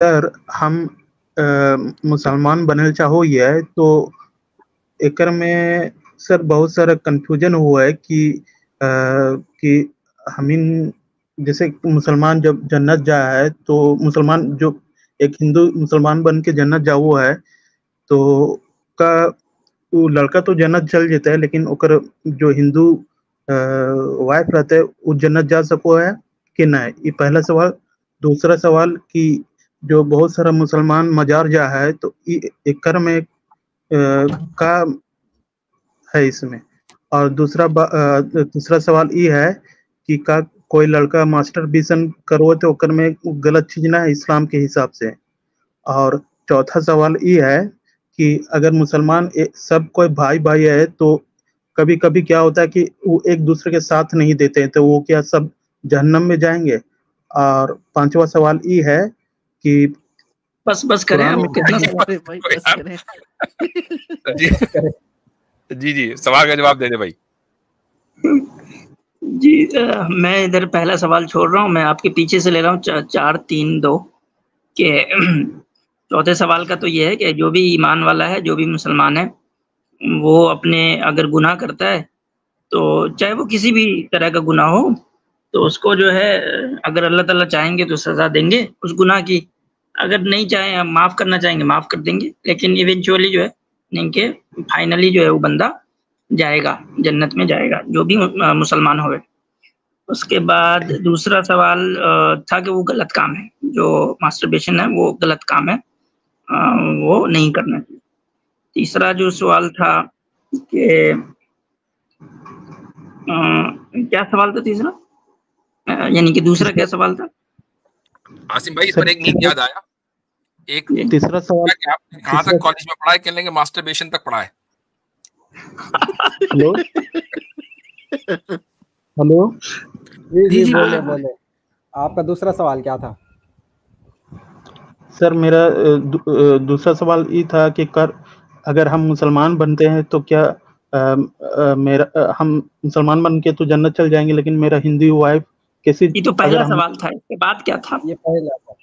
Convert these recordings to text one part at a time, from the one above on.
Sir हम मुसलमान बनल चाहो ये तो एकर में सर बहुत सारा कंफ्यूजन हुआ है कि हमीन जैसे मुसलमान जब जन्नत जा है तो मुसलमान जो एक हिंदू मुसलमान बन के जन्नत जाओ है तो का वो लड़का तो जन्नत चल जाता है लेकिन ओकर जो हिंदू वाइफ रहते है वो जन्नत जा सको है कि नहीं, ये पहला सवाल। दूसरा सवाल कि जो बहुत सारा मुसलमान मजार जा है तो एकर में का है इसमें। और तीसरा सवाल ये है कि का कोई लड़का मास्टर विजन करो तो ओकर में गलत चीज ना है इस्लाम के हिसाब से। और चौथा सवाल ये है कि अगर मुसलमान सब कोई भाई भाई है तो कभी कभी क्या होता है कि वो एक दूसरे के साथ नहीं देते हैं तो वो क्या सब जहन्नम में जाएंगे। और पांचवा सवाल ये है कि बस बस करें कुरान अब में कितना भाई बस करें। जी जी सवाल का जवाब दे दे भाई। जी मैं इधर पहला सवाल छोड़ रहा हूँ, मैं आपके पीछे से ले रहा हूँ 4-3-2 के चौथे सवाल का तो ये है कि जो भी ईमान वाला है, जो भी मुसलमान है, वो अपने अगर गुनाह करता है तो चाहे वो किसी भी तरह का गुनाह हो तो उसको जो है अगर अल्लाह ताला चाहेंगे तो सज़ा देंगे उस गुनाह की, अगर नहीं चाहें माफ़ करना चाहेंगे माफ़ कर देंगे, लेकिन इवेंचुअली जो है नहीं कि फाइनली जो है वो बंदा जाएगा, जन्नत में जाएगा, जो भी मुसलमान होवे। उसके बाद दूसरा सवाल था कि वो गलत काम है, जो मास्टरबेशन है वो गलत काम है, वो नहीं करना चाहिए। तीसरा जो सवाल था कि क्या सवाल था तीसरा? यानी कि दूसरा क्या सवाल था? आसिम भाई इस पर एक मीम याद आया। एक तीसरा सवाल आपने कहाँ तक कॉलेज में पढ़ा है? कहने लगे मास्टरबेशन तक पढ़ा है। हेलो हेलो जी बोले आपका दूसरा सवाल क्या था? सर मेरा दूसरा सवाल ये था कि अगर हम मुसलमान बनते हैं तो क्या हम मुसलमान बन के तो जन्नत चल जाएंगे लेकिन मेरा हिंदू वाइफ कैसे? ये तो पहला सवाल था, इसके बाद क्या था? ये पहला था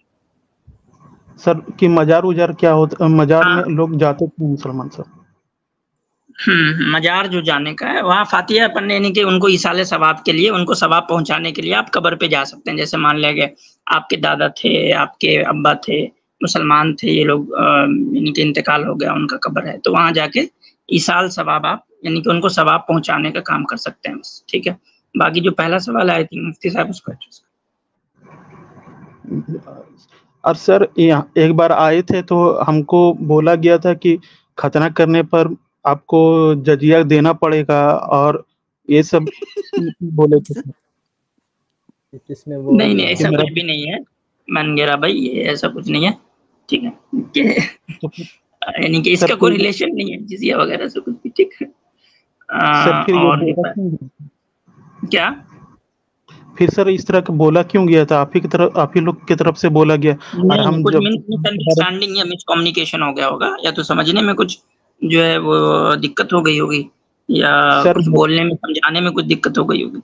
सर कि मजार उजार क्या होता, मजार में लोग जाते थे मुसलमान सर। मजार जो जाने का है वहाँ फातिहा पढ़ने यानी कि उनको इसाले सवाब के लिए, उनको सवाब पहुंचाने के लिए आप कब्र पे जा सकते हैं। जैसे मान लिया गया आपके दादा थे, आपके अब्बा थे, मुसलमान थे, ये लोग यानी कि इंतकाल हो गया, उनका कब्र है, तो वहाँ जाके इसाल सवाब आप यानी कि उनको सवाब पहुंचाने का काम कर सकते हैं बस, ठीक है। बाकी जो पहला सवाल है आई थिंक मुफ्ती साहब उसको और सर एक बार आए थे तो हमको बोला गया था कि खतना करने पर आपको जजिया देना पड़ेगा और ये सब बोले थे। किसने वो? नहीं ऐसा कुछ भी नहीं है मनगेरा भाई, ये ऐसा कुछ नहीं है, ठीक है। यानी कि इसका कोई रिलेशन नहीं है जजिया वगैरह से कुछ भी, ठीक है। और क्या फिर सर इस तरह का बोला क्यों गया था? आप ही लोग की तरफ से बोला गया और हम कुछ मिसअंडरस्टैंडिंग या मिसकम्युनिकेशन हो गया होगा, या तो समझने में कुछ जो है वो दिक्कत हो गई होगी, या कुछ बोलने में समझाने में कुछ दिक्कत हो गई होगी।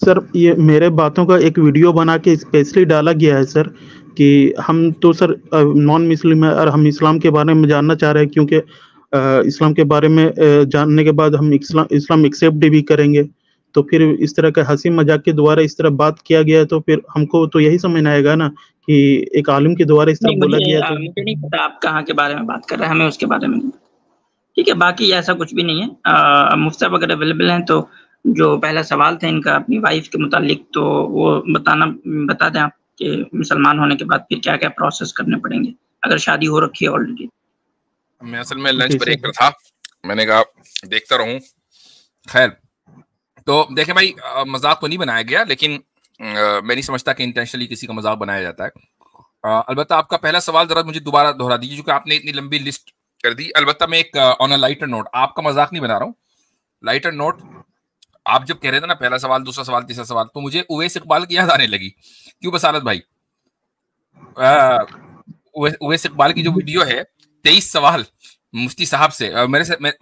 सर ये मेरे बातों का एक वीडियो बना के स्पेशली डाला गया है सर कि हम तो सर नॉन मुस्लिम है और हम इस्लाम के बारे में जानना चाह रहे हैं, क्योंकि इस्लाम के बारे में जानने के बाद हम इस्लाम एक्सेप्ट भी करेंगे। तो फिर इस तरह का हंसी मजाक के द्वारा इस तरह बात किया गया है तो फिर हमको तो यही समझ में आएगा ना कि एक आलिम के द्वारा इस तरह बोला गया। तो मुझे नहीं पता आप कहाँ के बारे में बात कर रहे हैं, हमें उसके बारे में नहीं, ठीक है। बाकी ऐसा कुछ भी नहीं है। मुफ्ती साहब अगर अवेलेबल हैं तो जो पहला सवाल था इनका अपनी वाइफ के मुतालिक, तो वो बता दें आप कि मुसलमान होने के बाद फिर क्या क्या प्रोसेस करने पड़ेंगे अगर शादी हो रखी है ऑलरेडी। मैं असल में लंच ब्रेक पर था, मैंने कहा देखता रहूं। खैर तो देखें भाई, मजाक तो नहीं बनाया गया, लेकिन मैं नहीं समझता कि इंटेंशनली किसी का मजाक बनाया जाता है। अलबत्ता आपका पहला सवाल जरा मुझे दोबारा दोहरा दीजिए, क्योंकि आपने इतनी लंबी लिस्ट कर दी। अलबत्ता मैं एक ऑन अ लाइटर नोट, आपका मजाक नहीं बना रहा हूँ, लाइटर नोट, आप जब कह रहे थे ना पहला सवाल, दूसरा सवाल, तीसरा सवाल, तो मुझे उवैस इकबाल की याद आने लगी। क्यों बसारत भाई? उवैस इकबाल की जो वीडियो है 23 सवाल मुफ्ती साहब से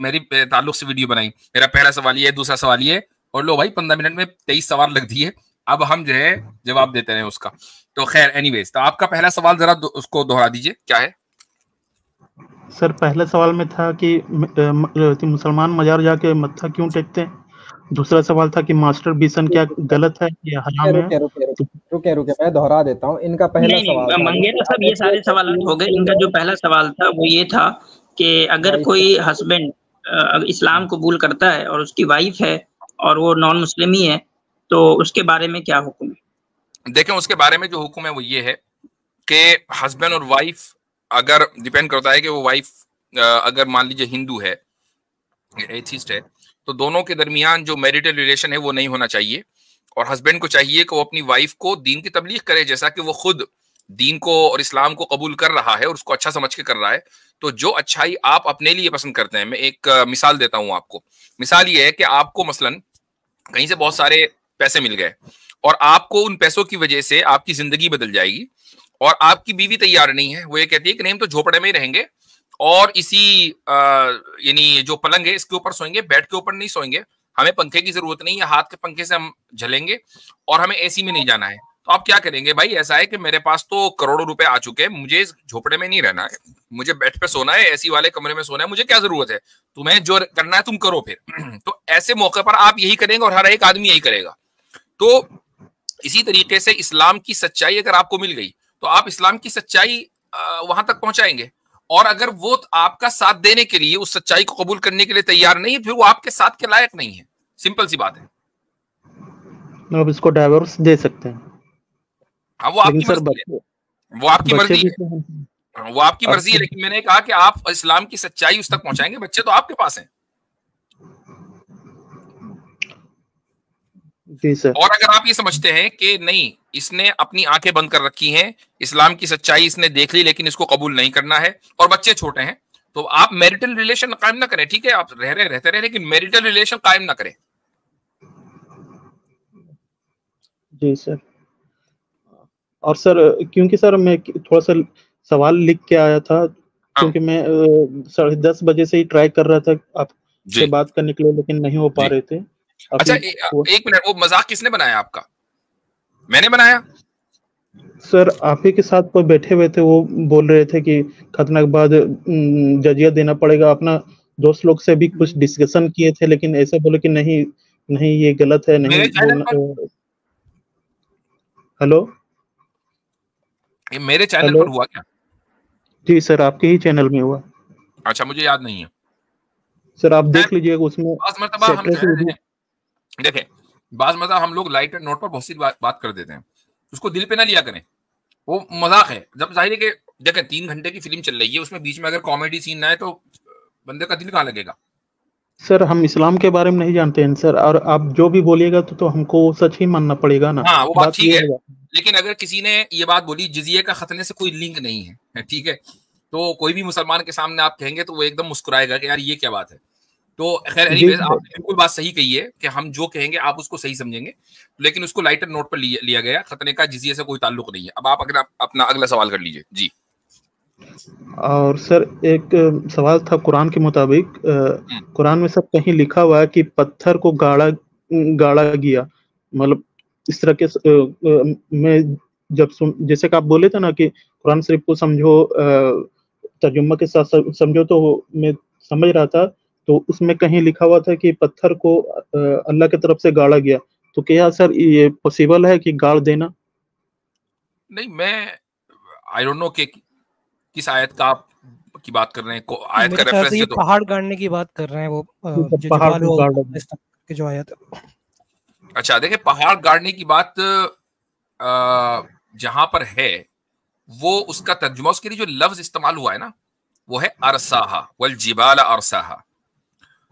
मेरी ताल्लुक से वीडियो बनाई, मेरा पहला सवाल ये, दूसरा सवाल ये, और लो भाई 15 मिनट में 23 सवाल लग दिए। अब हम जो है जवाब देते रहे उसका। तो खैर एनीवेज, तो आपका पहला सवाल जरा उसको दोहरा दीजिए, क्या है? सर पहले सवाल में था कि मुसलमान मजार जाके मत्था क्यों टेकते हैं। दूसरा सवाल था कि मास्टरबेशन क्या गलत है या हराम है। रुके मैं दोहरा देता हूँ। इनका पहला सवाल था मंगेरा साहब, ये सारे सवाल हो गए। इनका जो पहला सवाल था वो ये था कि अगर कोई हस्बैंड इस्लाम कबूल करता है और उसकी वाइफ है और वो नॉन मुस्लिम ही है, तो उसके बारे में क्या हुक्म है? देखें, उसके बारे में जो हुक्म है वो ये है कि हस्बैंड और वाइफ, अगर डिपेंड करता है कि वो वाइफ अगर मान लीजिए हिंदू है, एथिस्ट है, तो दोनों के दरमियान जो मैरिटल रिलेशन है वो नहीं होना चाहिए। और हस्बैंड को चाहिए कि वो अपनी वाइफ को दीन की तबलीग करे, जैसा कि वो खुद दीन को और इस्लाम को कबूल कर रहा है और उसको अच्छा समझ के कर रहा है। तो जो अच्छाई आप अपने लिए पसंद करते हैं, मैं एक मिसाल देता हूं आपको। मिसाल ये है कि आपको मसलन कहीं से बहुत सारे पैसे मिल गए और आपको उन पैसों की वजह से आपकी जिंदगी बदल जाएगी, और आपकी बीवी तैयार नहीं है। वो ये कहती है कि नहीं, हम तो झोपड़े में ही रहेंगे और इसी यानी जो पलंग है इसके ऊपर सोएंगे, बेड के ऊपर नहीं सोएंगे, हमें पंखे की जरूरत नहीं है, हाथ के पंखे से हम झलेंगे और हमें एसी में नहीं जाना है। तो आप क्या करेंगे? भाई ऐसा है कि मेरे पास तो करोड़ों रुपए आ चुके हैं, मुझे इस झोपड़े में नहीं रहना है, मुझे बेड पे सोना है, एसी वाले कमरे में सोना है, मुझे क्या जरूरत है, तुम्हें जो करना है तुम करो फिर। तो ऐसे मौके पर आप यही करेंगे और हर एक आदमी यही करेगा। तो इसी तरीके से इस्लाम की सच्चाई अगर आपको मिल गई तो आप इस्लाम की सच्चाई वहां तक पहुंचाएंगे। और अगर वो आपका साथ देने के लिए, उस सच्चाई को कबूल करने के लिए तैयार नहीं, फिर वो आपके साथ के लायक नहीं है। सिंपल सी बात है। अब इसको डाइवोर्स दे सकते हैं। हाँ, वो आपकी मर्जी है, वो आपकी मर्जी है, वो आपकी मर्जी है। लेकिन मैंने कहा कि आप इस्लाम की सच्चाई उस तक पहुंचाएंगे, बच्चे तो आपके पास हैं। जी सर। और अगर आप ये समझते हैं कि नहीं, इसने अपनी आंखें बंद कर रखी हैं, इस्लाम की सच्चाई इसने देख ली लेकिन इसको कबूल नहीं करना है और बच्चे छोटे हैं, तो आप मैरिटल रिलेशन कायम ना करें। ठीक है, आप रहते रहे लेकिन मैरिटल रिलेशन कायम ना करें। जी सर। और सर क्योंकि सर मैं थोड़ा सा सवाल लिख के आया था, क्योंकि मैं 10:30 बजे से ही ट्राई कर रहा था आपसे बात करने के लिए, लेकिन नहीं हो पा रहे थे। अच्छा, एक मिनट, वो मजाक किसने बनाया आपका? मैंने बनाया? सर आप ही के साथ कोई बैठे हुए थे, वो बोल रहे थे कि खतना के बाद जजिया देना पड़ेगा। अपना दोस्त लोग से भी कुछ डिस्कशन किए थे, लेकिन ऐसे बोले कि नहीं नहीं ये गलत है, नहीं बोलना। हेलो, ये मेरे चैनल पर हुआ क्या? जी सर, आपके ही चैनल में हुआ। अच्छा, मुझे याद नहीं है सर, आप देख लीजिएगा उसमें। देखें, बाज़ मरतबा हम लोग लाइट एंड नोट पर बहुत सी बात कर देते हैं, उसको दिल पे ना लिया करें, वो मजाक है। जब जाहिर है कि देखें 3 घंटे की फिल्म चल रही है, उसमें बीच में अगर कॉमेडी सीन ना आए तो बंदे का दिल कहाँ लगेगा? सर हम इस्लाम के बारे में नहीं जानते हैं सर, और आप जो भी बोलिएगा तो हमको सच ही मानना पड़ेगा ना। हाँ, वो बात ठीक है, लेकिन अगर किसी ने ये बात बोली जिजिये का खतने से कोई लिंक नहीं है, ठीक है, तो कोई भी मुसलमान के सामने आप कहेंगे तो वो एकदम मुस्कुराएगा कि यार ये क्या बात है। तो खैर एनीवेज, आपने बिल्कुल बात सही कही है कि हम जो कहेंगे आप उसको सही समझेंगे, लेकिन उसको लाइटर नोट पर लिया गया। खतने का जिजिये से कोई ताल्लुक नहीं है। अब आप अगर अपना अगला सवाल कर लीजिए जी। और सर एक सवाल था कुरान के मुताबिक, कुरान में सब कहीं लिखा हुआ है कि पत्थर को गाड़ा गया, मतलब इस तरह के मैं जब जैसे कि आप बोले थे ना कि कुरान शरीफ को समझो, तर्जुमा के साथ समझो, तो मैं समझ रहा था। तो उसमें कहीं लिखा हुआ था कि पत्थर को अल्लाह की तरफ से गाड़ा गया। तो क्या सर ये पॉसिबल है कि गाड़ देना? नहीं, मैं आई डोंट नो कि किस आयत का आप की बात कर रहे हैं, आयत का रेफरेंस ये पहाड़ गाड़ने की बात कर रहे हैं, वो पहाड़ को गाड़ने की जो आयत है। अच्छा, देखिए, पहाड़ गाड़ने की बात जहां पर है वो उसका तर्जुमा, उसके लिए जो लफ्ज इस्तेमाल हुआ है ना, वो है अरसाहा वल जिबाल अरसाहा।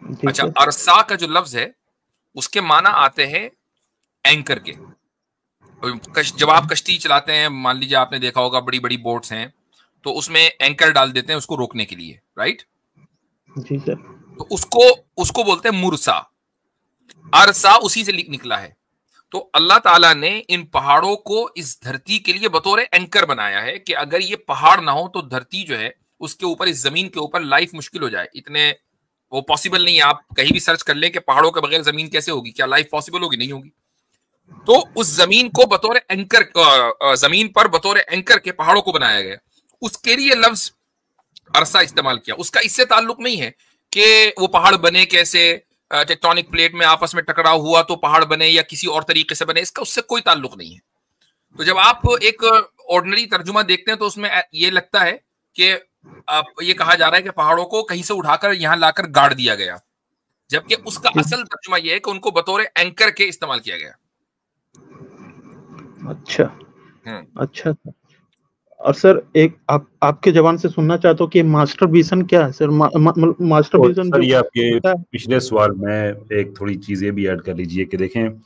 अच्छा, अरसा का जो लफ्ज है उसके माना आते हैं एंकर के। जब आप कश्ती चलाते हैं, मान लीजिए आपने देखा होगा बड़ी बड़ी बोट्स हैं, तो उसमें एंकर डाल देते हैं उसको रोकने के लिए, राइट? जी सर। तो उसको बोलते हैं मुरसा। अरसा उसी से निकला है। तो अल्लाह ताला ने इन पहाड़ों को इस धरती के लिए बतौर एंकर बनाया है कि अगर ये पहाड़ ना हो तो धरती जो है उसके ऊपर, इस जमीन के ऊपर लाइफ मुश्किल हो जाए। इतने वो पॉसिबल नहीं है। आप कहीं भी सर्च कर लें कि पहाड़ों के बगैर जमीन कैसे होगी, क्या लाइफ पॉसिबल होगी? नहीं होगी। तो उस जमीन को बतौर एंकर, जमीन पर बतौर एंकर के पहाड़ों को बनाया गया। उसके लिए लफ्ज अरसा इस्तेमाल किया। उसका इससे ताल्लुक नहीं है कि वो पहाड़ बने कैसे, टेक्टोनिक प्लेट में आपस में टकराव हुआ तो पहाड़ बने या किसी और तरीके से बने, इसका उससे कोई ताल्लुक नहीं है। तो जब आप एक ऑर्डिनरी तर्जुमा देखते हैं तो उसमें ये लगता है कि ये कहा जा रहा है कि पहाड़ों को कहीं से उठाकर यहां लाकर गाड़ दिया गया, जबकि उसका असल तर्जुमा यह है कि उनको बतौर एंकर के इस्तेमाल किया गया। अच्छा अच्छा। और सर एक आपके जबान से सुनना चाहता हूँ कि मास्टर विजन क्या है सर? मास्टर विजन सर, ये आपके पिछले सवाल में एक थोड़ी चीजें भी ऐड कर लीजिए कि देखें,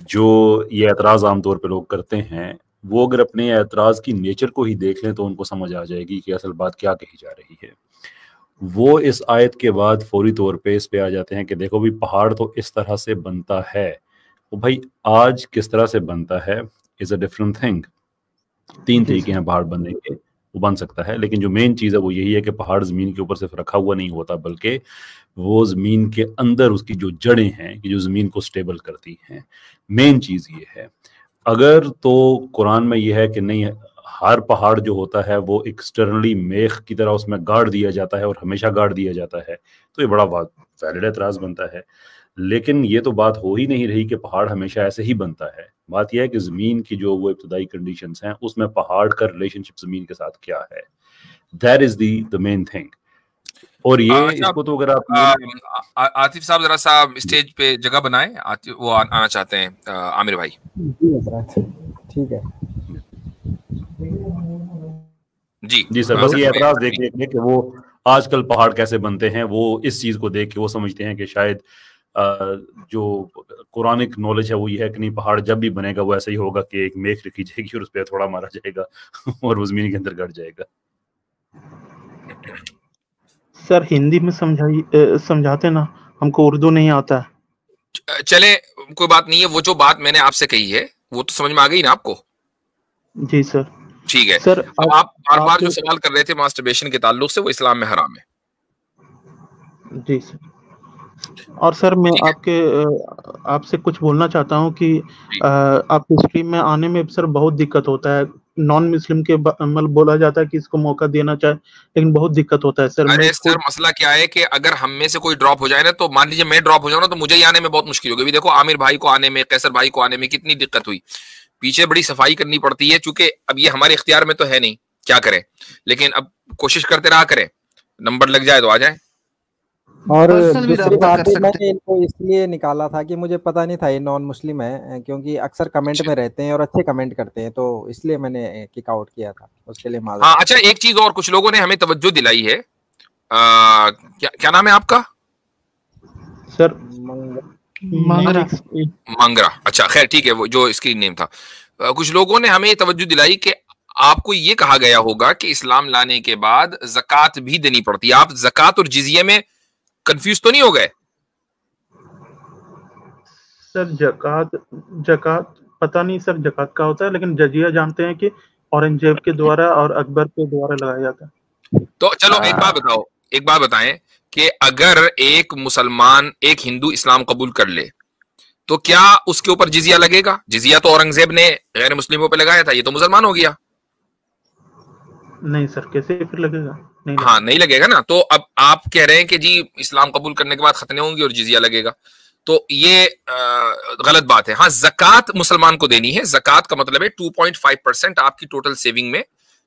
जो ये एतराज आमतौर पे लोग करते हैं, वो अगर अपने एतराज की नेचर को ही देख लें तो उनको समझ आ जाएगी कि असल बात क्या कही जा रही है। वो इस आयत के बाद फौरी तौर पे इस पे आ जाते हैं कि देखो भी पहाड़ तो इस तरह से बनता है। तो भाई आज किस तरह से बनता है इज अ डिफरेंट थिंग। 3 तरीके हैं पहाड़ बनने के, वो बन सकता है, लेकिन जो मेन चीज़ है वो यही है कि पहाड़ ज़मीन के ऊपर सिर्फ रखा हुआ नहीं होता, बल्कि वो ज़मीन के अंदर उसकी जो जड़ें हैं कि जो ज़मीन को स्टेबल करती हैं। मेन चीज़ ये है। अगर तो कुरान में ये है कि नहीं, हर पहाड़ जो होता है वो एक्सटर्नली मेख की तरह उसमें गाड़ दिया जाता है और हमेशा गाड़ दिया जाता है, तो ये बड़ा वैलिड एतराज़ बनता है। लेकिन ये तो बात हो ही नहीं रही कि पहाड़ हमेशा ऐसे ही बनता है। बात यह है कि ज़मीन की जो वो इब्तदाई कंडीशंस हैं उसमें पहाड़ का रिलेशनशिप ज़मीन के साथ क्या है, that is the main thing. और ये इसको तो अगर आप आतिफ साहब जरा सा स्टेज पे जगह बनाएं, वो आना चाहते हैं आमिर भाई। ठीक है जी सर, बस ये एतराज देख लें कि वो आजकल पहाड़ कैसे बनते हैं, वो इस चीज को देख के वो समझते हैं कि शायद जो कुरानिक नॉलेज है वो ये है कि नहीं, पहाड़ जब भी बनेगा वो ऐसा ही होगा कि एक मेख रखी जाएगी और उस पर थोड़ा मारा जाएगा और वो जमीन के अंदर गड़ जाएगा। सर हिंदी में समझाते ना, हमको उर्दू नहीं आता है। चले कोई बात नहीं है, वो जो बात मैंने आपसे कही है वो तो समझ में आ गई ना आपको? जी सर। ठीक है सर। अब आप बार जो सवाल कर रहे थे मास्टरबेशन के ताल्लुक से, वो इस्लाम में हराम है। जी सर। और सर मैं आपसे कुछ बोलना चाहता हूँ कि आपके स्ट्रीम में आने में सर बहुत दिक्कत होता है। नॉन मुस्लिम के मतलब बोला जाता है कि इसको मौका देना चाहिए, लेकिन बहुत दिक्कत होता है सर। अरे सर मसला क्या है कि अगर हम में से कोई ड्रॉप हो जाए ना, तो मान लीजिए मैं ड्रॉप हो जाऊँ ना, तो मुझे ही आने में बहुत मुश्किल होगी। देखो आमिर भाई को आने में, कैसर भाई को आने में कितनी दिक्कत हुई, पीछे बड़ी सफाई करनी पड़ती है। चूंकि अब ये हमारे इख्तियार में तो है नहीं, क्या करें, लेकिन अब कोशिश करते रहा करें, नंबर लग जाए तो आ जाए। और दूसरी बात मैंने इनको इसलिए निकाला था कि मुझे पता नहीं था ये नॉन मुस्लिम है, क्योंकि अक्सर कमेंट में रहते हैं और अच्छे कमेंट करते हैं, तो इसलिए मैंने किक आउट किया था, उसके लिए मालूम। हाँ अच्छा, एक चीज और, कुछ लोगों ने हमें तवज्जो दिलाई है। क्या नाम है आपका सर? मंगरा। अच्छा खैर ठीक है, वो जो स्क्रीन नेम था। कुछ लोगों ने हमें तवज्जो दिलाई कि आपको ये कहा गया होगा कि इस्लाम लाने के बाद ज़कात भी देनी पड़ती है। आप ज़कात और जिज़िया में कंफ्यूज तो नहीं हो गए? सर जकात पता नहीं सर जकात का होता है, लेकिन जजिया जानते हैं कि औरंगजेब के द्वारा और अकबर के द्वारा लगाया जाता है। तो चलो एक बात बताएं कि अगर एक मुसलमान, एक हिंदू इस्लाम कबूल कर ले तो क्या उसके ऊपर जिजिया लगेगा? जिजिया तो औरंगजेब ने गैर मुस्लिमों पे लगाया था, ये तो मुसलमान हो गया। नहीं सर, कैसे फिर लगेगा? नहीं हाँ नहीं लगेगा ना। तो अब आप कह रहे हैं कि जी इस्लाम कबूल करने के बाद खतने होंगी और जिजिया लगेगा, तो ये गलत बात है। हाँ ज़कात मुसलमान को देनी है। ज़कात का मतलब है 2.5% आपकी टोटल सेविंग में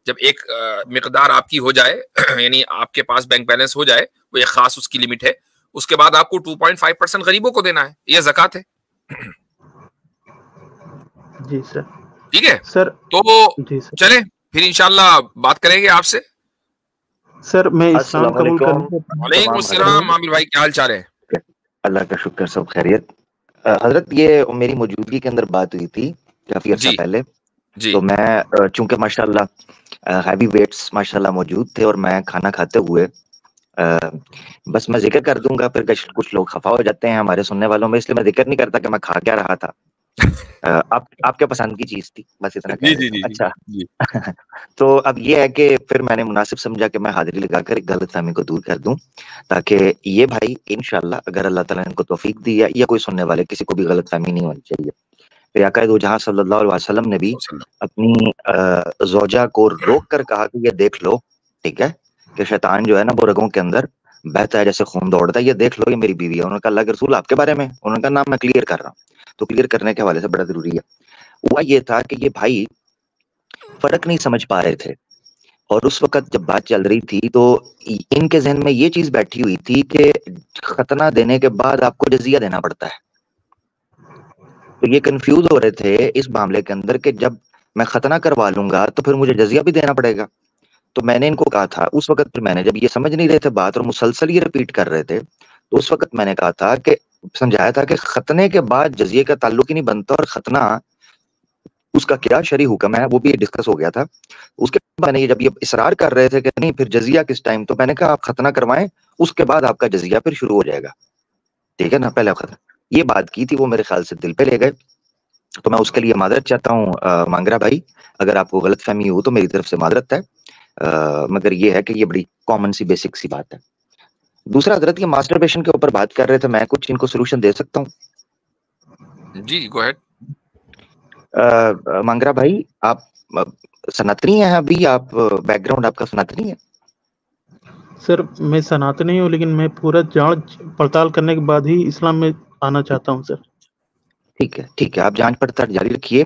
जब एक मिकदार आपकी हो जाए, यानी आपके पास बैंक बैलेंस हो जाए, वो एक खास उसकी लिमिट है, उसके बाद आपको 2.5% गरीबों को देना है, यह ज़कात है। जी सर। ठीक है सर। तो जी सर। चलें फिर इंशाल्लाह बात करेंगे आपसे। सर मैं इस्लाम कबूल करने। वालेकुम अस्सलाम आमिर भाई, क्या हाल चाल है? अल्लाह का शुक्र, सब खैरियत। हजरत ये मेरी मौजूदगी के अंदर बात हुई थी काफी अर्सा पहले जी। तो मैं चूंकि माशाल्लाह हैवी वेट्स माशाल्लाह मौजूद थे और मैं खाना खाते हुए बस मैं जिक्र कर दूंगा, फिर कुछ लोग खफा हो जाते हैं हमारे सुनने वालों में, इसलिए मैं जिक्र नहीं करता कि मैं खा क्या रहा था। आपके पसंद की चीज थी, बस इतना जी, जी, जी, अच्छा जी। तो अब ये है कि फिर मैंने मुनासिब समझा कि मैं हाजिरी लगाकर एक गलतफहमी को दूर कर दूं, ताकि ये भाई इंशाल्लाह अगर अल्लाह ताला ने इनको तौफीक दी या कोई सुनने वाले किसी को भी गलतफहमी नहीं होनी चाहिए। फिर आका दो जहां सल्लल्लाहु अलैहि वसल्लम ने भी अपनी ज़ौजा को रोक कर कहा कि ये देख लो, ठीक है, कि शैतान जो है ना वो रगों के अंदर बहता है जैसे खून दौड़ता है, ये देख लो, ये मेरी बीवी है। उन्होंने कहा अल्लाह के रसूल आपके बारे में? उन्होंने कहा नाम मैं क्लियर कर रहा हूँ। तो क्लियर करने के हवाले से बड़ा जरूरी है। हुआ ये था कि ये भाई फर्क नहीं समझ पा रहे थे, और उस वक्त जब बात चल रही थी तो इनके जहन में ये चीज बैठी हुई थी कि खतना देने के बाद आपको जजिया देना पड़ता है। तो ये कंफ्यूज हो रहे थे इस मामले के अंदर कि जब मैं खतना करवा लूंगा तो फिर मुझे जजिया भी देना पड़ेगा। तो मैंने इनको कहा था उस वक्त, फिर मैंने जब ये समझ नहीं रहे थे बात और मुसलसल ये रिपीट कर रहे थे, तो उस वक्त मैंने कहा था कि समझाया था कि खतने के बाद जजिए का ताल्लुक ही नहीं बनता, और खतना उसका क्या शरई हुक्म है वो भी डिस्कस हो गया था। उसके बाद मैंने जब ये इसरार कर रहे थे कि नहीं फिर जजिया किस टाइम, तो मैंने कहा आप खतना करवाएं, उसके बाद आपका जजिया फिर शुरू हो जाएगा, ठीक है ना। पहले खतना ये बात की थी, वो मेरे ख्याल से दिल पे ले गए, तो मैं उसके लिए मादरत चाहता हूँ मांगरा भाई, अगर आपको गलत फहमी हो तो मेरी तरफ से मादरत है, मगर ये है कि ये बड़ी कॉमन सी बेसिक सी बात है। दूसरा हजरत ये मास्टरबेशन के ऊपर बात कर रहे थे, मैं कुछ इनको सोल्यूशन दे सकता हूँ? जी गो अहेड। मांगरा भाई आप सनातनी हैं अभी, आप बैकग्राउंड आपका सनातनी है? सर मैं सनातनी हूँ, लेकिन मैं पूरा जांच पड़ताल करने के बाद ही इस्लाम में आना चाहता हूँ सर। ठीक है, ठीक है, आप जांच पड़ताल जारी रखिए।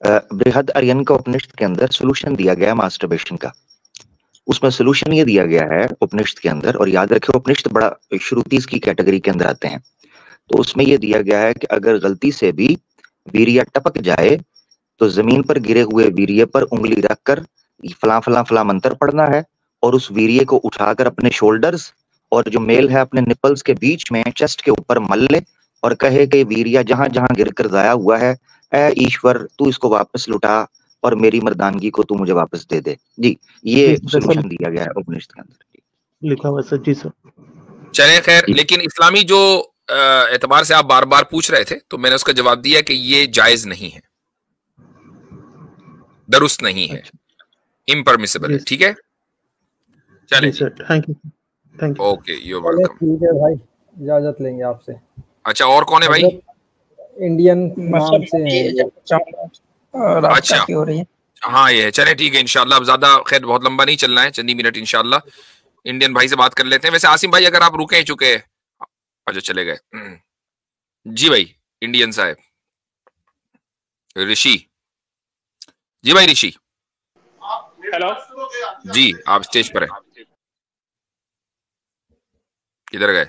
बृहद आर्यन का उपनिषद के अंदर सोल्यूशन दिया गया मास्टरबेशन का, उसमें सोल्यूशन ये दिया गया है उपनिषद के अंदर, और याद रखिए उपनिषद बड़ा श्रुतिस की कैटेगरी के अंदर आते हैं, तो उसमें ये दिया गया है कि अगर गलती से भी वीर्य टपक जाए तो जमीन पर गिरे हुए वीर्य पर उंगली रखकर फला फला फला मंत्र पढ़ना है, और उस वीर्य को उठाकर अपने शोल्डर्स और जो मेल है अपने निपल्स के बीच में चेस्ट के ऊपर मल ले, और कहे कि वीर्य जहां जहां गिरकर जाया हुआ है, ऐ ईश्वर तू इसको वापस लुटा और मेरी मर्दानगी को तू मुझे वापस दे दे। जी ये सोल्यूशन दिया गया है उपनिषद के अंदर, लिखा हुआ सर। जी सर। चले खैर, लेकिन इस्लामी जो एतबार से आप बार बार पूछ रहे थे, तो मैंने उसका जवाब दिया कि ये जायज नहीं है, दुरुस्त नहीं है, इम्परमिसिबल है, ठीक है। चलिए sir, thank you, thank you. Okay, you welcome. ठीक है भाई, इजाजत लेंगे आपसे। अच्छा, और कौन है भाई? इंडियन नाम से है। अच्छा, हो रही है। हाँ ये है, चले ठीक है इंशाल्लाह। अब ज्यादा खैर बहुत लंबा नहीं चलना है, चंद मिनट इंशाल्लाह इंडियन भाई से बात कर लेते हैं। वैसे आसिम भाई अगर आप रुके चुके, अच्छा चले गए जी भाई। इंडियन साहब ऋषि जी, भाई ऋषि। हेलो जी, आप स्टेज पर हैं, किधर गए?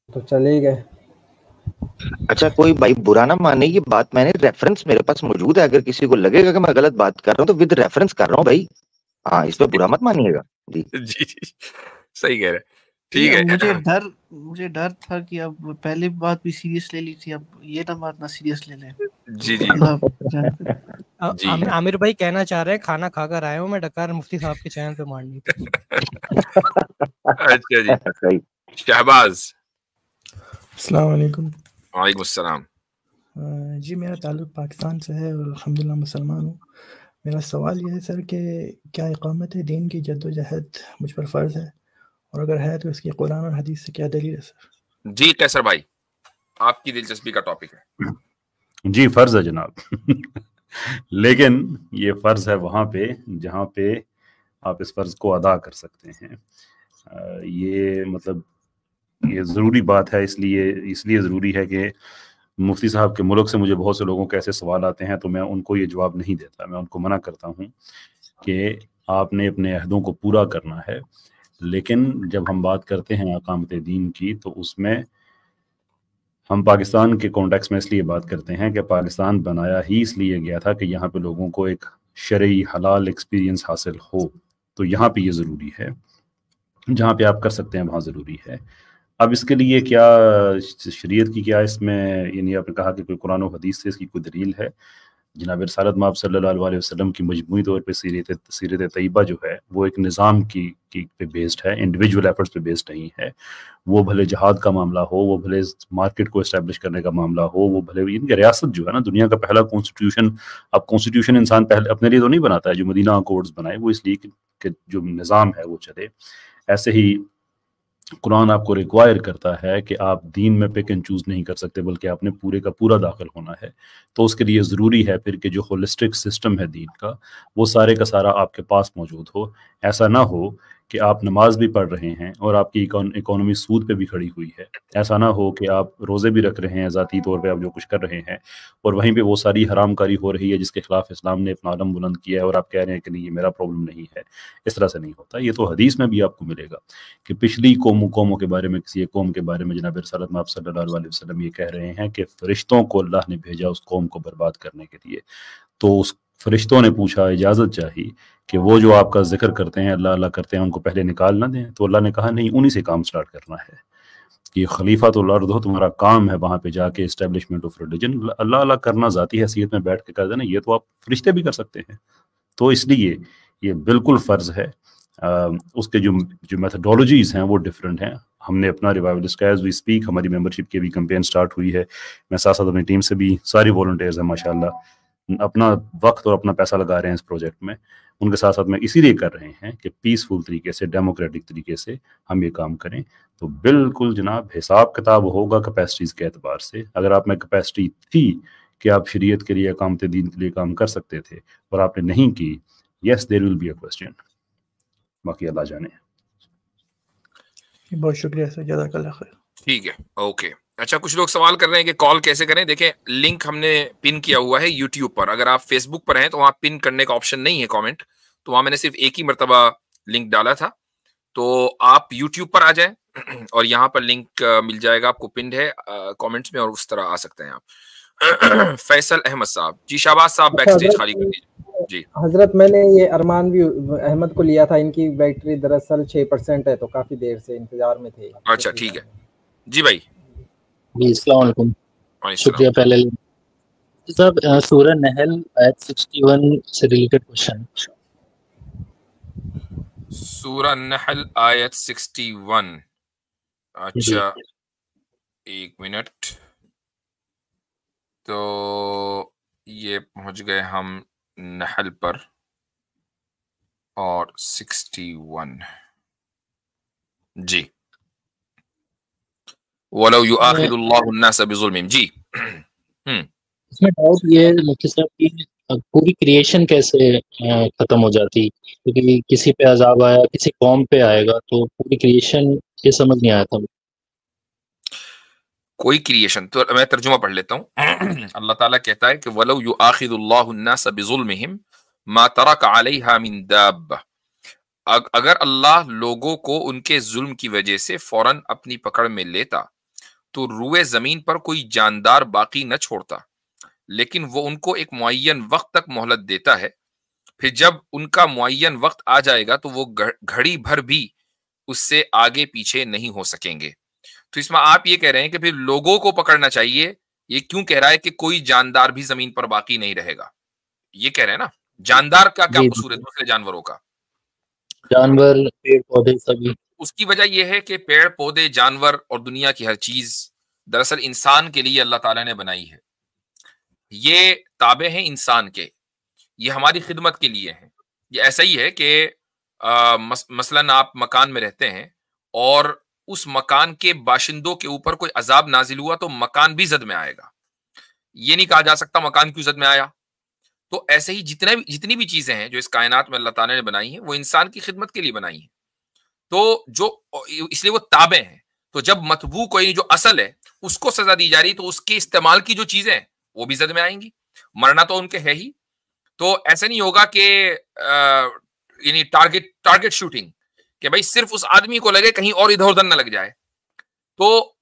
तो चले गए। अच्छा कोई भाई बुरा ना माने, ये बात मैंने रेफरेंस मेरे पास मौजूद है, अगर किसी को लगेगा कि मैं गलत बात कर रहा हूँ तो विद रेफरेंस कर रहा हूँ भाई, हाँ इस पे बुरा मत मानिएगा। जी जी सही कह रहे, ठीक है। मुझे डर था कि अब पहली बात भी सीरियस ले ली थी, अब ये ना बात ना सीरियस ले लें। जी जी जी। आमिर भाई कहना चाह रहे हैं खाना खाकर आए हूँ मैं, डकार मुफ्ती साहब के चैनल पे मारनी थी। अच्छा जी, शहबाज। अस्सलाम वालेकुम। वालेकुम अस्सलाम। जी मेरा ताल्लुक़ पाकिस्तान से है और अल्हम्दुलिल्लाह मुसलमान हूँ। मेरा सवाल ये है सर कि क्या इक़ामत दीन की जद्दोजहद मुझ पर फ़र्ज़ है, और अगर है तो इसकी कुरान और हदीस से क्या दलील है सर? जी कैसर भाई, आपकी दिलचस्पी का टॉपिक है। जी फ़र्ज़ है जनाब लेकिन ये फ़र्ज़ है वहाँ पे जहाँ पे आप इस फ़र्ज़ को अदा कर सकते हैं। ये मतलब ये ज़रूरी बात है, इसलिए ज़रूरी है कि मुफ्ती साहब के मुल्क से मुझे बहुत से लोगों के ऐसे सवाल आते हैं, तो मैं उनको ये जवाब नहीं देता। मैं उनको मना करता हूँ कि आपने अपने अहदों को पूरा करना है, लेकिन जब हम बात करते हैं इक़ामत दीन की तो उसमें हम पाकिस्तान के कॉन्टेक्स्ट में इसलिए बात करते हैं कि पाकिस्तान बनाया ही इसलिए गया था कि यहाँ पे लोगों को एक शरई हलाल एक्सपीरियंस हासिल हो, तो यहाँ पे ये ज़रूरी है। जहाँ पे आप कर सकते हैं वहाँ ज़रूरी है। अब इसके लिए क्या शरीयत की क्या इसमें, यानी आपने कहा कि कोई कुरान और हदीस से इसकी कोई दलील है? जनाब रसूलुल्लाह मआब सल्लल्लाहु अलैहि वसल्लम की मजमूई तौर पे सीरत तैयबा जो है वो एक निज़ाम की पे बेस्ड है, इंडिविजुअल एफर्ट्स पे बेस्ड नहीं है। वो भले जहाद का मामला हो, वो भले मार्केट को इस्टेब्लिश करने का मामला हो, वो भले इनकी रियासत जो है ना, दुनिया का पहला कॉन्स्टिट्यूशन, अब कॉन्स्टिट्यूशन इंसान पहले अपने लिए तो नहीं बनाता है, जो मदीना अकॉर्ड्स बनाए वो इसलिए कि जो निज़ाम है वो चले। ऐसे ही कुरान आपको रिक्वायर करता है कि आप दीन में पिक एंड चूज़ नहीं कर सकते, बल्कि आपने पूरे का पूरा दाखिल होना है। तो उसके लिए ज़रूरी है फिर कि जो होलिस्टिक सिस्टम है दीन का, वो सारे का सारा आपके पास मौजूद हो। ऐसा ना हो कि आप नमाज भी पढ़ रहे हैं और आपकी इकोनॉमी सूद पे भी खड़ी हुई है। ऐसा ना हो कि आप रोज़े भी रख रहे हैं, ज़ाती तौर पे आप जो कुछ कर रहे हैं, और वहीं पे वो सारी हरामकारी हो रही है जिसके खिलाफ इस्लाम ने अपना आलम बुलंद किया है, और आप कह रहे हैं कि नहीं ये मेरा प्रॉब्लम नहीं है। इस तरह से नहीं होता। ये तो हदीस में भी आपको मिलेगा कि पिछली कौमों के बारे में, किसी एक कौम के बारे में जनाब रसूलुल्लाह महमद सल्लल्लाहु अलैहि वसल्लम ये कह रहे हैं कि फरिश्तों को अल्लाह ने भेजा उस कौम को बर्बाद करने के लिए। तो उस फरिश्तों ने पूछा, इजाज़त चाही कि वो जो आपका जिक्र करते हैं, अल्लाह अल्लाह करते हैं, उनको पहले निकाल ना दें। तो अल्लाह ने कहा नहीं, उन्हीं से काम स्टार्ट करना है कि खलीफातुल अर्द हो, तुम्हारा काम है वहाँ पे जाके इस्टेब्लिशमेंट ऑफ रिलीजन। अल्लाह अल्लाह करना ज़ाती हैसियत में बैठ के कर देना, ये तो आप फरिश्ते भी कर सकते हैं। तो इसलिए ये बिल्कुल फ़र्ज़ है। उसके जो मेथडोलॉजीज़ हैं वो डिफरेंट हैं। हमने अपना रिवाइवलिस्ट का एज वी स्पीक, हमारी मेंबरशिप की भी कैंपेन स्टार्ट हुई है। मैं साथ साथ अपनी टीम से भी, सारी वॉलंटियर्स हैं माशाल्लाह, अपना वक्त और अपना पैसा लगा रहे हैं इस प्रोजेक्ट में। उनके साथ साथ में इसीलिए कर रहे हैं कि पीसफुल तरीके से, डेमोक्रेटिक तरीके से हम ये काम करें। तो बिल्कुल जनाब हिसाब किताब होगा कैपेसिटीज़ के एतबार से। अगर आप में कैपेसिटी थी कि आप शरीयत के लिए, अकामत दीन के लिए काम कर सकते थे और आपने नहीं की, yes there will be a question. बाकी अल्लाह जाने। बहुत शुक्रिया सर, जज़ाकल्लाह खैर। ठीक है, ओके। अच्छा, कुछ लोग सवाल कर रहे हैं कि कॉल कैसे करें। देखें, लिंक हमने पिन किया हुआ है यूट्यूब पर। अगर आप फेसबुक पर हैं तो वहाँ पिन करने का ऑप्शन नहीं है कमेंट, तो वहाँ मैंने सिर्फ एक ही मरतबा लिंक डाला था। तो आप यूट्यूब पर आ जाएं और यहाँ पर लिंक मिल जाएगा आपको, पिन है कमेंट्स में, और उस तरह आ सकते हैं आप। फैसल अहमद साहब जी, शाहबाज साहब बैक स्टेज खाली कर दीजिए जी। हजरत, मैंने ये अरमान भी अहमद को लिया था, इनकी बैटरी दरअसल 6% है, तो काफी देर से इंतजार में थे। अच्छा ठीक है जी भाई जी, अस्सलाम वालेकुम। शुक्रिया। पहले साहब सूरह नहल आयत 61 से रिलेटेड क्वेश्चन। सूरह नहल आयत 61। अच्छा एक मिनट, तो ये पहुंच गए हम नहल पर और 61 जी। वलौ युआखिदुल्लाहु अन्नास बिजुल्मिहिम जी। इसमें डाउट ये है मुफ्ती साहब की पूरी क्रिएशन कैसे खत्म हो जाती, क्योंकि किसी पे अजाब आया, किसी कौम पे आएगा, तो पूरी क्रिएशन ये समझ नहीं आया था। कोई क्रिएशन, तो मैं तर्जुमा पढ़ लेता हूँ। अल्लाह ताला कहता है कि वलौ युआखिदुल्लाहु अन्नास बिजुल्मिहिम मा तरक अलैहा मिन दाब्बा। अगर अल्लाह लोगों को उनके जुल्म की वजह से फौरन अपनी पकड़ में लेता तो रुए जमीन पर कोई जानदार बाकी न छोड़ता, लेकिन वो उनको एक मुअय्यन वक्त तक मोहलत देता है। फिर जब उनका मुअय्यन वक्त आ जाएगा तो वो घड़ी भर भी उससे आगे पीछे नहीं हो सकेंगे। तो इसमें आप ये कह रहे हैं कि फिर लोगों को पकड़ना चाहिए, ये क्यों कह रहा है कि कोई जानदार भी जमीन पर बाकी नहीं रहेगा? ये कह रहे हैं ना, जानदार का क्या कसूर है दूसरे जानवरों का? जानवर, पेड़ पौधे सभी। उसकी वजह यह है कि पेड़ पौधे, जानवर और दुनिया की हर चीज दरअसल इंसान के लिए अल्लाह ताला ने बनाई है। ये ताबे हैं इंसान के, ये हमारी खिदमत के लिए हैं। ये ऐसा ही है कि मसलन आप मकान में रहते हैं और उस मकान के बाशिंदों के ऊपर कोई अजाब नाजिल हुआ तो मकान भी जद में आएगा। ये नहीं कहा जा सकता मकान क्यों जद में आया। तो ऐसे ही जितनी भी चीजें हैं जो इस कायनात में अल्लाह ताला ने बनाई हैं, वो इंसान की खिदमत के लिए बनाई हैं। तो जो इसलिए वो ताबे हैं। तो जब मतबू कोई जो असल है उसको सजा दी जा रही, तो उसके इस्तेमाल की जो चीजें हैं वो भी जद में आएंगी। मरना तो उनके है ही। तो ऐसे नहीं होगा कि यानी टारगेट शूटिंग, कि भाई सिर्फ उस आदमी को लगे, कहीं और इधर उधर न लग जाए। तो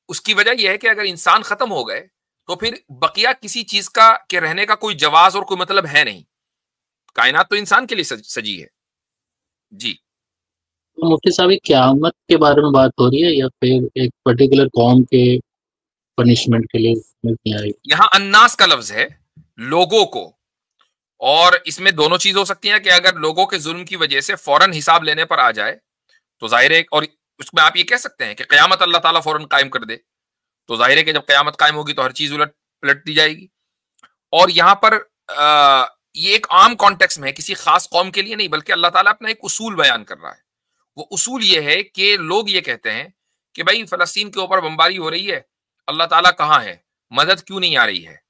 उसकी वजह यह है कि अगर इंसान खत्म हो गए तो फिर बकिया किसी चीज का के रहने का कोई जवाज और कोई मतलब है नहीं। कायनात तो इंसान के लिए सजी है जी। तो मुफ्ती साहब क़यामत के बारे में बात हो रही है या फिर एक पर्टिकुलर कौम के पनिशमेंट के लिए नहीं आ रही? यहाँ अन्नास का लफ्ज है, लोगों को, और इसमें दोनों चीज हो सकती है कि अगर लोगों के जुल्म की वजह से फौरन हिसाब लेने पर आ जाए तो जाहिर है, और उसमें आप ये कह सकते हैं कि क़यामत अल्लाह ताला फौरन कायम कर दे, तो जाहिर है कि जब क़यामत कायम होगी तो हर चीज उलट पलट दी जाएगी। और यहाँ पर ये एक आम कॉन्टेक्स्ट में है, किसी खास कौम के लिए नहीं, बल्कि अल्लाह ताला अपना एक उसूल बयान कर रहा है। वो उसूल ये है कि लोग ये कहते हैं कि भाई फलस्तीन के ऊपर बमबारी हो रही है, अल्लाह ताला कहाँ है, मदद क्यों नहीं आ रही है।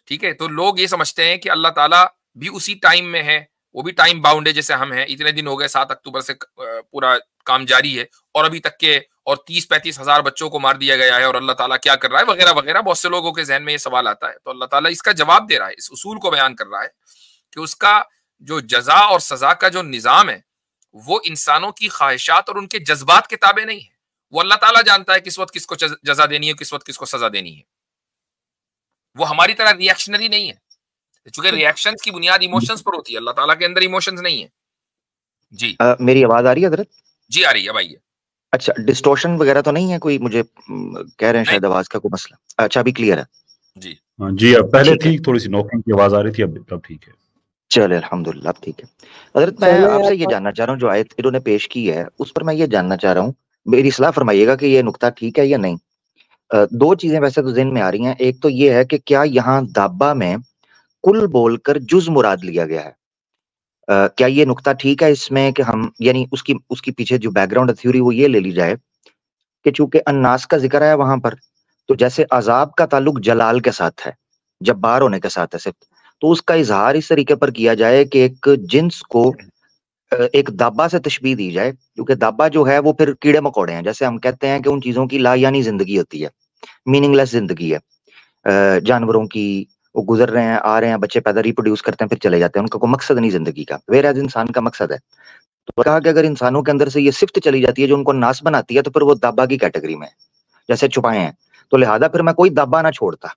ठीक है, तो लोग ये समझते हैं कि अल्लाह ताला भी उसी टाइम में है, वो भी टाइम बाउंड है जैसे हम हैं। इतने दिन हो गए, 7 अक्टूबर से पूरा काम जारी है और अभी तक के और 30-35 हजार बच्चों को मार दिया गया है और अल्लाह ताला क्या कर रहा है वगैरह वगैरह। बहुत से लोगों के जहन में ये सवाल आता है, तो अल्लाह ताला इसका जवाब दे रहा है, इस उसूल को बयान कर रहा है कि उसका जो जजा और सजा का जो निजाम है वो इंसानों की ख्वाहिशात और उनके जज्बात के ताबे नहीं है। वो अल्लाह ताला जानता है किस वक्त किसको जजा देनी है, किस वक्त किसको सजा देनी है। वो हमारी तरह रिएक्शनरी नहीं है, क्योंकि रिएक्शंस की बुनियाद इमोशंस पर होती है, अल्लाह ताला के अंदर इमोशंस नहीं है। जी मेरी आवाज आ रही है हजरत? जी आ रही है, अब आइए। अच्छा, डिस्टोर्शन वगैरह तो नहीं है कोई? मुझे कह रहे हैं शायद आवाज का कोई मसला। अच्छा, अभी क्लियर है? जी जी, अब पहले थी थोड़ी सी नॉकिंग की आवाज आ रही थी, अब ठीक है। चले अल्हम्दुलिल्लाह, अब ठीक है। हजरत मैं आपसे ये जानना चाह रहा हूँ, जो आयत इन्होंने पेश की है उस पर मैं ये जानना चाह रहा हूँ, मेरी सलाह फरमाइएगा कि ये नुक्ता ठीक है या नहीं। 2 चीजें वैसे तो ज़हन में आ रही हैं। एक तो ये है कि क्या यहाँ दाब्बा में कुल बोलकर जुज मुराद लिया गया है? क्या ये नुक्ता ठीक है इसमें कि हम, यानी उसकी पीछे जो बैकग्राउंड थ्योरी वो ये ले ली जाए कि चूंकि अन्नास का जिक्र है वहां पर, तो जैसे अजाब का ताल्लुक जलाल के साथ है, जब्बार होने के साथ है सिर्फ, तो उसका इजहार इस तरीके पर किया जाए कि एक जिन्स को एक दाब्बा से तशबीह दी जाए, क्योंकि दाब्बा जो है वो फिर कीड़े मकोड़े हैं। जैसे हम कहते हैं कि उन चीजों की ला यानी जिंदगी होती है, मीनिंगलेस जिंदगी है। जानवरों की, वो गुजर रहे हैं, आ रहे हैं, बच्चे पैदा रिप्रोड्यूस करते हैं, फिर चले जाते हैं, उनका कोई मकसद नहीं जिंदगी का। वेराज इंसान का मकसद है। तो कहा कि अगर इंसानों के अंदर से ये सिफ्त चली जाती है जो उनको नास बनाती है, तो फिर वो दाब्बा की कैटेगरी में है, जैसे छुपाए हैं। तो लिहाजा फिर मैं कोई दाब्बा ना छोड़ता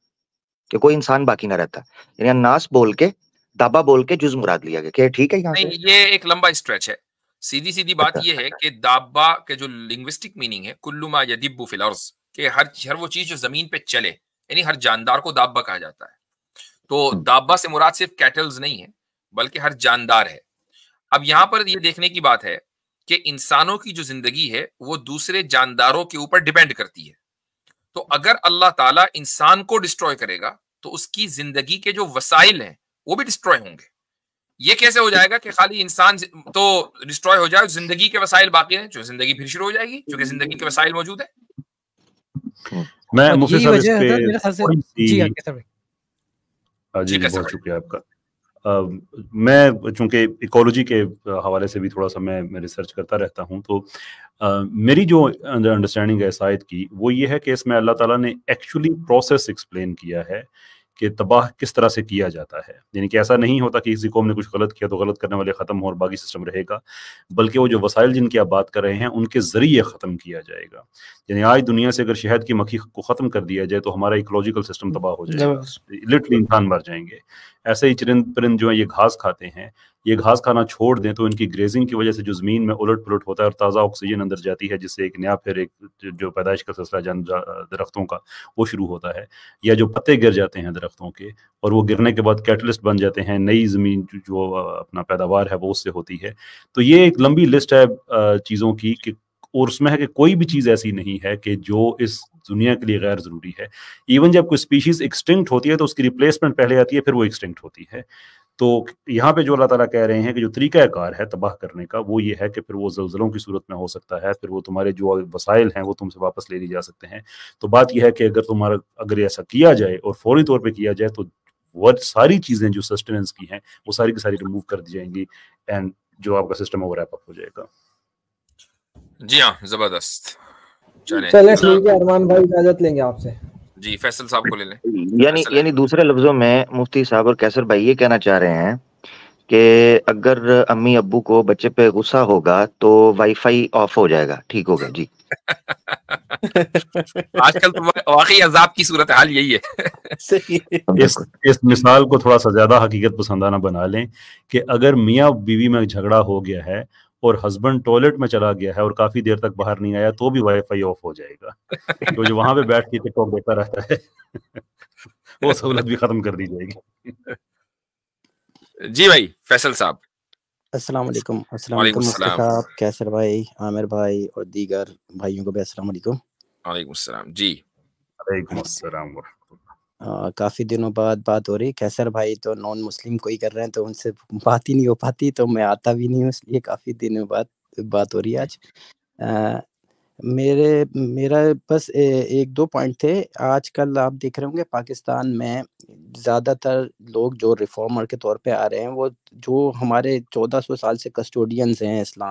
कि कोई इंसान बाकी ना रहता, यानी नास बोल के, दाब्बा बोल के जुज मुराद लिया गया। क्या ठीक है? यहाँ से नहीं, ये एक लंबा स्ट्रेच है। सीधी बात ये है कि दाब्बा के जो लिंग्विस्टिक मीनिंग है, कुल्लु मा यदिब्बु फिल अर्ज़, कि हर वो चीज जो जमीन पे चले, यानी हर जानदार को दाब्बा कहा जाता है। तो दाब्बा से मुराद सिर्फ कैटल्स नहीं है, बल्कि हर जानदार है। अब यहाँ पर ये देखने की बात है कि इंसानों की जो जिंदगी है वो दूसरे जानदारों के ऊपर डिपेंड करती है। तो अगर अल्लाह ताला इंसान को डिस्ट्रॉय करेगा तो उसकी जिंदगी के जो वसाइल हैं वो भी डिस्ट्रॉय होंगे। ये कैसे हो जाएगा कि खाली इंसान तो डिस्ट्रॉय हो जाए, जिंदगी के वसाइल बाकी हैं, जो जिंदगी फिर शुरू हो जाएगी क्योंकि जिंदगी के वसाइल मौजूद है। मैं मुफ्ती साहब इस पे जी बहुत शुक्रिया आपका। मैं चूंकि इकोलॉजी के हवाले से भी थोड़ा सा मैं रिसर्च करता रहता हूँ, तो मेरी जो अंडरस्टैंडिंग है इस आयत की वो ये है कि इसमें अल्लाह ताला ने एक्चुअली प्रोसेस एक्सप्लेन किया है कि तबाह किस तरह से किया जाता है। यानी कि ऐसा नहीं होता कि किसी कौम ने कुछ गलत किया तो गलत करने वाले ख़त्म हो और बाकी सिस्टम रहेगा, बल्कि वो जो वसाइल जिनकी आप बात कर रहे हैं उनके ज़रिए ख़त्म किया जाएगा। यानी आज दुनिया से अगर शहद की मक्खी को ख़त्म कर दिया जाए तो हमारा इकोलॉजिकल सिस्टम तबाह हो जाएगा, लिटरली इंसान मर जाएंगे। ऐसे ही चरिंद परिंद जो है ये घास खाते हैं, ये घास खाना छोड़ दें तो इनकी ग्रेजिंग की वजह से जो ज़मीन में उलट पुलट होता है और ताज़ा ऑक्सीजन अंदर जाती है, जिससे एक नया फिर एक जो पैदाइश का सिलसिला दरख्तों का वो शुरू होता है। या जो पत्ते गिर जाते हैं दरख्तों के और वो गिरने के बाद कैटलिस्ट बन जाते हैं, नई ज़मीन जो अपना पैदावार है वो उससे होती है। तो ये एक लंबी लिस्ट है चीज़ों की कि, और उसमें है कि कोई भी चीज़ ऐसी नहीं है कि जो इस दुनिया के लिए गैर ज़रूरी है। इवन जब कोई स्पीशीज़ एक्सटिंक्ट होती है तो उसकी रिप्लेसमेंट पहले आती है, फिर वो एक्सटिंक्ट होती है। तो यहाँ पे जो अल्लाह ताला कह रहे हैं कि जो तरीक़ाकार है तबाह करने का वो ये है कि फिर वो ज़लज़लों की सूरत में हो सकता है, फिर वो तुम्हारे जो वसाइल हैं वो तुमसे वापस ले ली जा सकते हैं। तो बात यह है कि अगर ऐसा किया जाए और फौरी तौर पर किया जाए तो वो सारी चीज़ें जो सस्टेनेंस की हैं वो सारी की सारी रिमूव कर दी जाएंगी एंड जो आपका सिस्टम है वो रैप अप हो जाएगा। जी हाँ, जबरदस्त। चले ठीक है अरमान भाई, इजाजत लेंगे आपसे। जी, फैसल साहब को ले लें। यानी दूसरे लफ्जों में मुफ्ती साहब और कैसर भाई ये कहना चाह रहे हैं कि अगर अम्मी अब्बू को बच्चे पे गुस्सा होगा तो वाईफाई ऑफ हो जाएगा, ठीक होगा जी। आजकल तो वाकई अजाब की सूरत हाल यही है। इस मिसाल को थोड़ा सा ज्यादा हकीकत पसंदाना बना लें कि अगर मियाँ बीवी में झगड़ा हो गया है और हस्बैंड टॉयलेट में चला गया है और काफी देर तक बाहर नहीं आया तो भी वाईफाई ऑफ हो जाएगा। तो जो वहां पे बैठ के टिकटॉक देखता रहता है वो सहूलत भी खत्म कर दी जाएगी। जी भाई फैसल साहब। अस्सलाम वालेकुम। अस्सलाम वालेकुम मुफ्ती साहब, कैसर भाई, आमिर भाई और दीगर भाइयों को भी अस्सलाम वालेकुम। वालेकुम अस्सलाम। जी वालेकुम अस्सलाम। काफ़ी दिनों बाद बात हो रही। कैसर भाई तो नॉन मुस्लिम कोई कर रहे हैं तो उनसे बात ही नहीं हो पाती, तो मैं आता भी नहीं हूँ, इसलिए काफ़ी दिनों बाद बात हो रही है आज। मेरा बस एक दो पॉइंट थे। आजकल आप देख रहे होंगे पाकिस्तान में ज़्यादातर लोग जो रिफॉर्मर के तौर पे आ रहे हैं, वो जो हमारे 1400 साल से कस्टोडियंस हैं इस्लाम